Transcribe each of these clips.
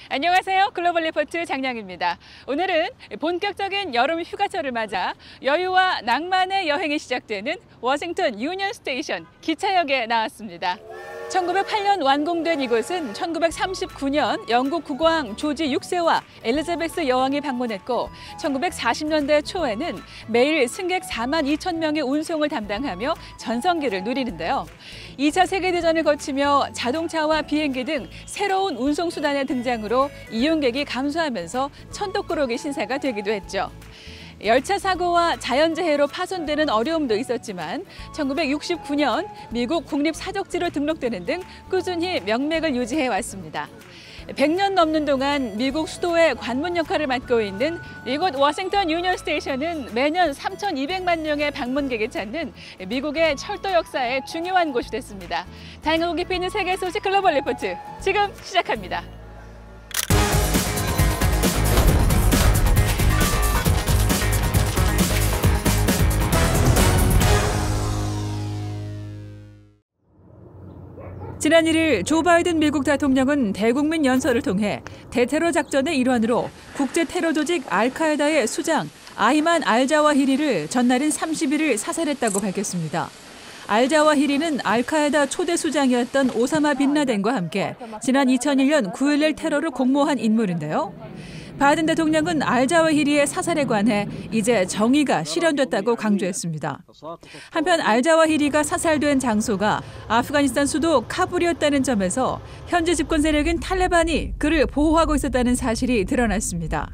안녕하세요. 글로벌 리포트 장량입니다. 오늘은 본격적인 여름 휴가철을 맞아 여유와 낭만의 여행이 시작되는 워싱턴 유니언 스테이션 기차역에 나왔습니다. 1908년 완공된 이곳은 1939년 영국 국왕 조지 6세와 엘리자베스 여왕이 방문했고 1940년대 초에는 매일 승객 4만 2천 명의 운송을 담당하며 전성기를 누리는데요. 2차 세계대전을 거치며 자동차와 비행기 등 새로운 운송수단의 등장으로 이용객이 감소하면서 천덕꾸러기 신세가 되기도 했죠. 열차 사고와 자연재해로 파손되는 어려움도 있었지만 1969년 미국 국립사적지로 등록되는 등 꾸준히 명맥을 유지해 왔습니다. 100년 넘는 동안 미국 수도의 관문 역할을 맡고 있는 이곳 워싱턴 유니언 스테이션은 매년 3,200만 명의 방문객이 찾는 미국의 철도 역사의 중요한 곳이 됐습니다. 다양하고 깊이 있는 세계 소식 글로벌 리포트 지금 시작합니다. 지난 1일 조 바이든 미국 대통령은 대국민 연설을 통해 대테러 작전의 일환으로 국제 테러 조직 알카에다의 수장 아이만 알자와히리를 전날인 30일을 사살했다고 밝혔습니다. 알자와히리는 알카에다 초대 수장이었던 오사마 빈 라덴과 함께 지난 2001년 9.11 테러를 공모한 인물인데요. 바이든 대통령은 알자와히리의 사살에 관해 이제 정의가 실현됐다고 강조했습니다. 한편 알자와히리가 사살된 장소가 아프가니스탄 수도 카불이었다는 점에서 현지 집권 세력인 탈레반이 그를 보호하고 있었다는 사실이 드러났습니다.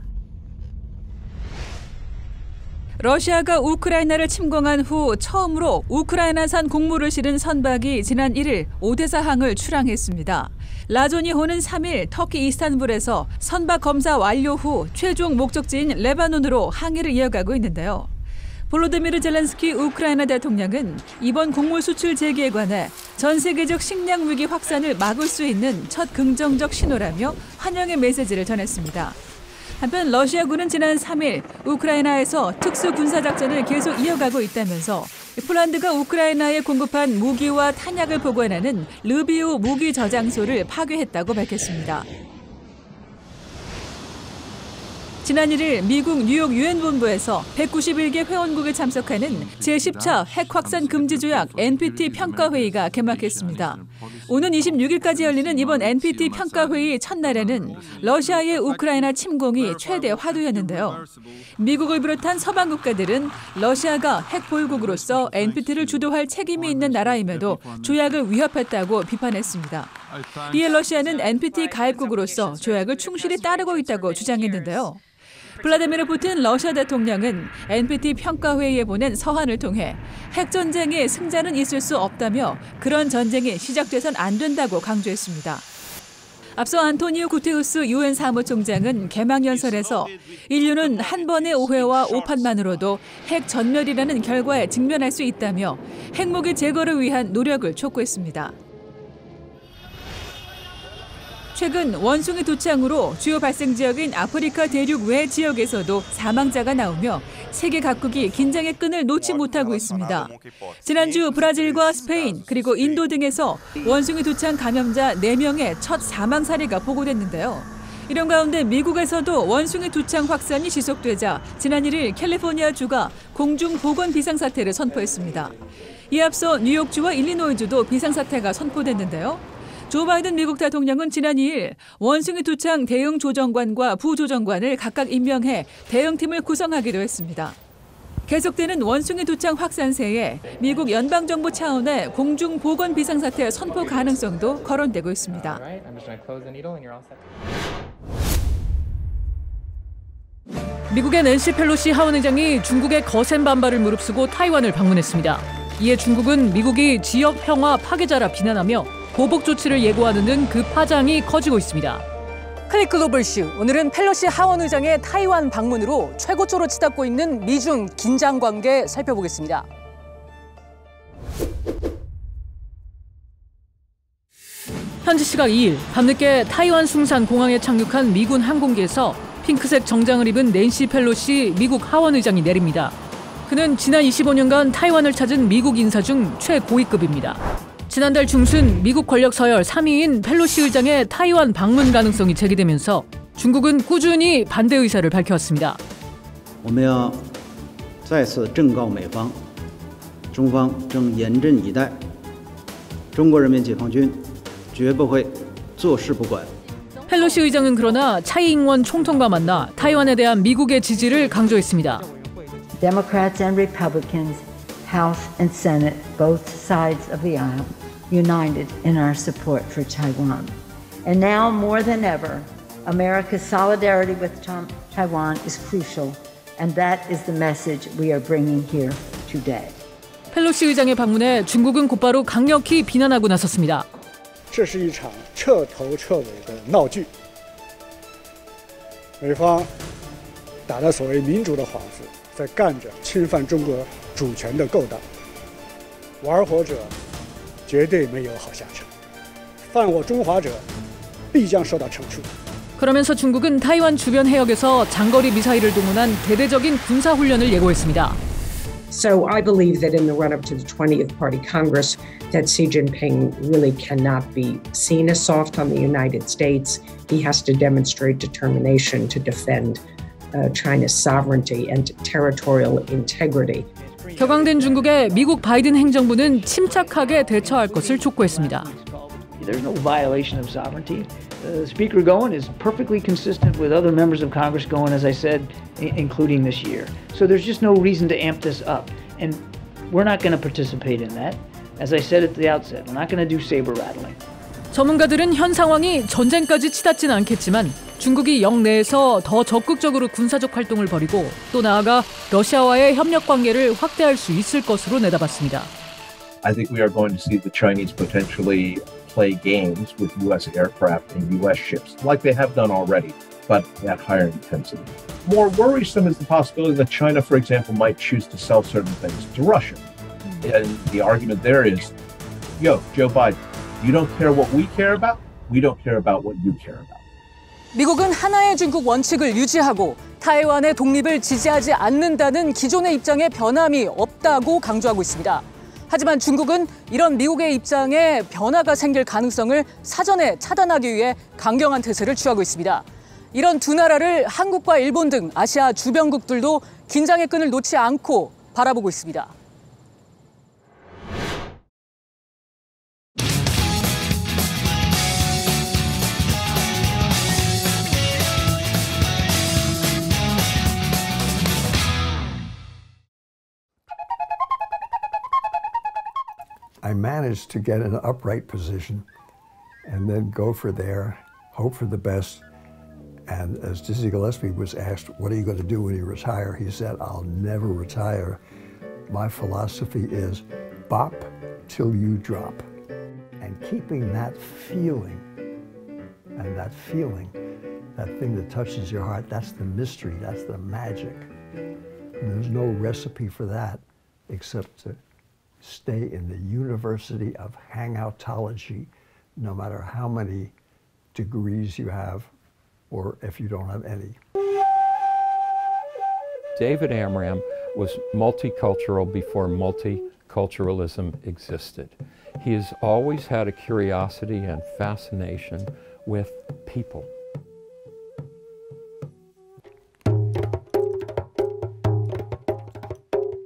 러시아가 우크라이나를 침공한 후 처음으로 우크라이나산 곡물을 실은 선박이 지난 1일 오데사항을 출항했습니다. 라조니호는 3일 터키 이스탄불에서 선박 검사 완료 후 최종 목적지인 레바논으로 항해를 이어가고 있는데요. 볼로디미르 젤렌스키 우크라이나 대통령은 이번 곡물 수출 재개에 관해 전 세계적 식량 위기 확산을 막을 수 있는 첫 긍정적 신호라며 환영의 메시지를 전했습니다. 한편 러시아군은 지난 3일 우크라이나에서 특수 군사작전을 계속 이어가고 있다면서 폴란드가 우크라이나에 공급한 무기와 탄약을 보관하는 르비우 무기 저장소를 파괴했다고 밝혔습니다. 지난 1일 미국 뉴욕 유엔 본부에서 191개 회원국이 참석하는 제10차 핵 확산 금지 조약 NPT 평가회의가 개막했습니다. 오는 26일까지 열리는 이번 NPT 평가회의 첫날에는 러시아의 우크라이나 침공이 최대 화두였는데요. 미국을 비롯한 서방 국가들은 러시아가 핵 보유국으로서 NPT를 주도할 책임이 있는 나라임에도 조약을 위협했다고 비판했습니다. 이에 러시아는 NPT 가입국으로서 조약을 충실히 따르고 있다고 주장했는데요. 블라디미르 푸틴 러시아 대통령은 NPT 평가회의에 보낸 서한을 통해 핵전쟁의 승자는 있을 수 없다며 그런 전쟁이 시작돼선 안 된다고 강조했습니다. 앞서 안토니오 구테우스 유엔 사무총장은 개막연설에서 인류는 한 번의 오해와 오판만으로도 핵 전멸이라는 결과에 직면할 수 있다며 핵무기 제거를 위한 노력을 촉구했습니다. 최근 원숭이 두창으로 주요 발생 지역인 아프리카 대륙 외 지역에서도 사망자가 나오며 세계 각국이 긴장의 끈을 놓지 못하고 있습니다. 지난주 브라질과 스페인 그리고 인도 등에서 원숭이 두창 감염자 4명의 첫 사망 사례가 보고됐는데요. 이런 가운데 미국에서도 원숭이 두창 확산이 지속되자 지난 1일 캘리포니아주가 공중보건 비상사태를 선포했습니다. 이에 앞서 뉴욕주와 일리노이주도 비상사태가 선포됐는데요. 조 바이든 미국 대통령은 지난 2일 원숭이 두창 대응 조정관과 부조정관을 각각 임명해 대응팀을 구성하기도 했습니다. 계속되는 원숭이 두창 확산세에 미국 연방정부 차원의 공중보건 비상사태 선포 가능성도 거론되고 있습니다. 미국의 낸시 펠로시 하원 의장이 중국의 거센 반발을 무릅쓰고 타이완을 방문했습니다. 이에 중국은 미국이 지역 평화 파괴자라 비난하며 보복 조치를 예고하는 등 그 파장이 커지고 있습니다. 클릭 글로벌 슈, 오늘은 펠로시 하원 의장의 타이완 방문으로 최고조로 치닫고 있는 미중 긴장 관계 살펴보겠습니다. 현지 시각 2일 밤늦게 타이완 숭산 공항에 착륙한 미군 항공기에서 핑크색 정장을 입은 낸시 펠로시 미국 하원 의장이 내립니다. 그는 지난 25년간 타이완을 찾은 미국 인사 중 최고위급입니다. 지난달 중순 미국 권력 서열 3위인 펠로시 의장의 타이완 방문 가능성이 제기되면서 중국은 꾸준히 반대 의사를 밝혀왔습니다. 我们要再次正告美方，中方正严阵以待，中国人民解放军绝不会坐视不管。 펠로시 의장은 그러나 차이잉원 총통과 만나 타이완에 대한 미국의 지지를 강조했습니다. Democrats and Republicans, House and Senate, both sides of the aisle, united in our support for Taiwan. And now more than ever, America's solidarity with Taiwan is crucial, and that is the message we are bringing here today. 펠로시 의장의 방문에 중국은 곧바로 강력히 비난하고 나섰습니다. 这是一场彻头彻尾的闹剧，美方打着所谓民主的幌子，在干着侵犯中国主权的勾当，玩火者绝对没有好下场，犯我中华者必将受到惩处。 그러면서 중국은 타이완 주변 해역에서 장거리 미사일을 동원한 대대적인 군사 훈련을 예고했습니다. So I believe that in the run-up to the 20th Party Congress, that Xi Jinping really cannot be seen as soft on the United States. He has to demonstrate determination to defend China's sovereignty and territorial integrity. 격앙된 중국에 미국 바이든 행정부는 침착하게 대처할 것을 촉구했습니다. There's no violation of sovereignty. The speaker going is perfectly consistent with other members of Congress going, as I said, including this year. So there's just no reason to amp this up. And we're not going to participate in that. As I said at the outset, we're not going to do saber rattling. 전문가들은 현 상황이 전쟁까지 치닫지는 않겠지만 중국이 영내에서 더 적극적으로 군사적 활동을 벌이고 또 나아가 러시아와의 협력 관계를 확대할 수 있을 것으로 내다봤습니다. I think we are going to see the Chinese potentially play games with U.S. aircraft and U.S. ships, like they have done already, but at higher intensity. More worrisome is the possibility that China, for example, might choose to sell certain things to Russia. And the argument there is, Joe Biden, you don't care what we care about, we don't care about what you care about. 미국은 하나의 중국 원칙을 유지하고 타이완의 독립을 지지하지 않는다는 기존의 입장에 변함이 없다고 강조하고 있습니다. 하지만 중국은 이런 미국의 입장에 변화가 생길 가능성을 사전에 차단하기 위해 강경한 태세를 취하고 있습니다. 이런 두 나라를 한국과 일본 등 아시아 주변국들도 긴장의 끈을 놓지 않고 바라보고 있습니다. I managed to get an upright position and then go for there, hope for the best. And as Dizzy Gillespie was asked, what are you going to do when you retire? He said, I'll never retire. My philosophy is bop till you drop. And keeping that feeling, that thing that touches your heart, that's the mystery, that's the magic. And there's no recipe for that except to stay in the University of Hangoutology, no matter how many degrees you have, or if you don't have any. David Amram was multicultural before multiculturalism existed. He has always had a curiosity and fascination with people.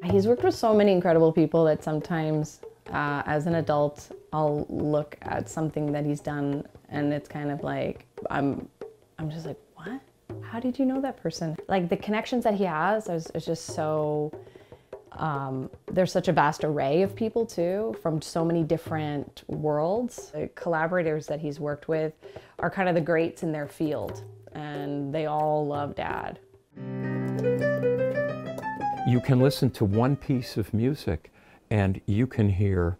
He's worked with so many incredible people that sometimes, as an adult, I'll look at something that he's done and it's kind of like, I'm just like, what? How did you know that person? Like the connections that he has is just so, there's such a vast array of people too, from so many different worlds. The collaborators that he's worked with are kind of the greats in their field, and they all love Dad. You can listen to one piece of music and you can hear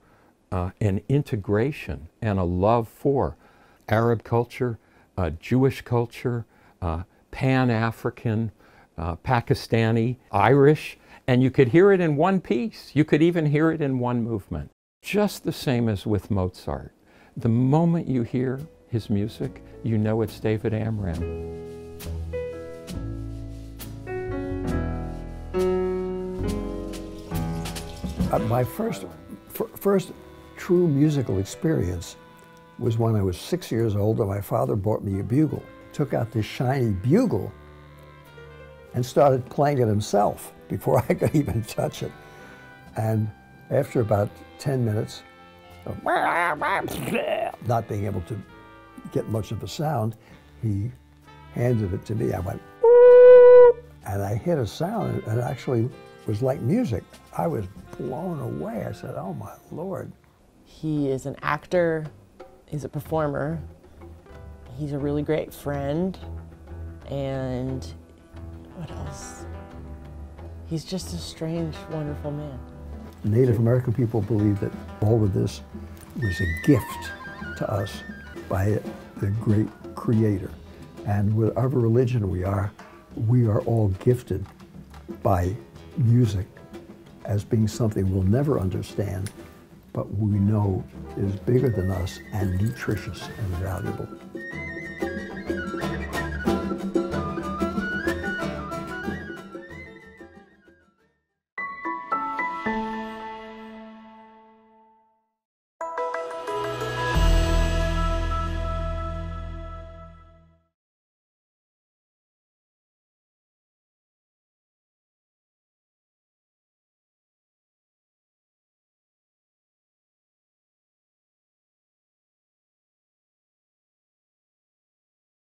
an integration and a love for Arab culture, Jewish culture, Pan-African, Pakistani, Irish, and you could hear it in one piece. You could even hear it in one movement. Just the same as with Mozart. The moment you hear his music, you know it's David Amram. My first true musical experience was when I was 6 years old and my father bought me a bugle. Took out this shiny bugle and started playing it himself before I could even touch it. And after about 10 minutes of not being able to get much of a sound, he handed it to me. I went, and I hit a sound, and it actually was like music. I was blown away. I said, oh my Lord. He is an actor, he's a performer, he's a really great friend, and what else? He's just a strange, wonderful man. Native American people believe that all of this was a gift to us by the great Creator. And whatever religion we are all gifted by music as being something we'll never understand, but we know is bigger than us and nutritious and valuable.